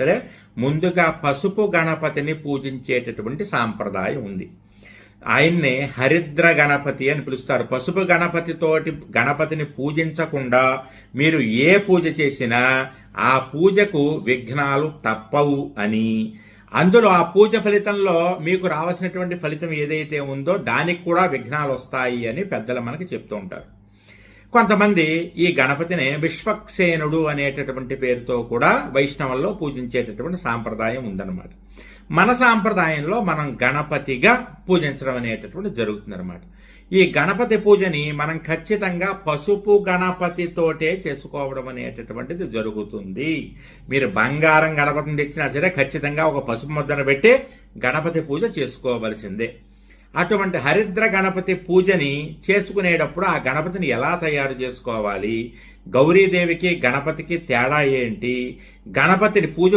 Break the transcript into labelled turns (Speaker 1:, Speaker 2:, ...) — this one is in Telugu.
Speaker 1: సరే, ముందుగా పసుపు గణపతిని పూజించేటటువంటి సాంప్రదాయం ఉంది. ఆయన్నే హరిద్ర గణపతి అని పిలుస్తారు. పసుపు గణపతిని పూజించకుండా మీరు ఏ పూజ చేసినా ఆ పూజకు విఘ్నాలు తప్పవు అని, అందులో ఆ పూజ ఫలితంలో మీకు రావాల్సినటువంటి ఫలితం ఏదైతే ఉందో దానికి కూడా విఘ్నాలు వస్తాయి అని పెద్దలు మనకి చెప్తూ ఉంటారు. కొంతమంది ఈ గణపతిని విశ్వక్సేనుడు అనేటటువంటి పేరుతో కూడా వైష్ణవంలో పూజించేటటువంటి సాంప్రదాయం ఉందన్నమాట. మన సాంప్రదాయంలో మనం గణపతిగా పూజించడం అనేటటువంటి జరుగుతుందన్నమాట. ఈ గణపతి పూజని మనం ఖచ్చితంగా పసుపు గణపతితోటే చేసుకోవడం అనేటటువంటిది జరుగుతుంది. మీరు బంగారం గణపతిని తెచ్చినా సరే ఖచ్చితంగా ఒక పసుపు ముద్దను పెట్టి గణపతి పూజ చేసుకోవలసిందే. అటువంటి హరిద్ర గణపతి పూజని చేసుకునేటప్పుడు ఆ గణపతిని ఎలా తయారు చేసుకోవాలి, గౌరీదేవికి గణపతికి తేడా ఏంటి, గణపతిని పూజ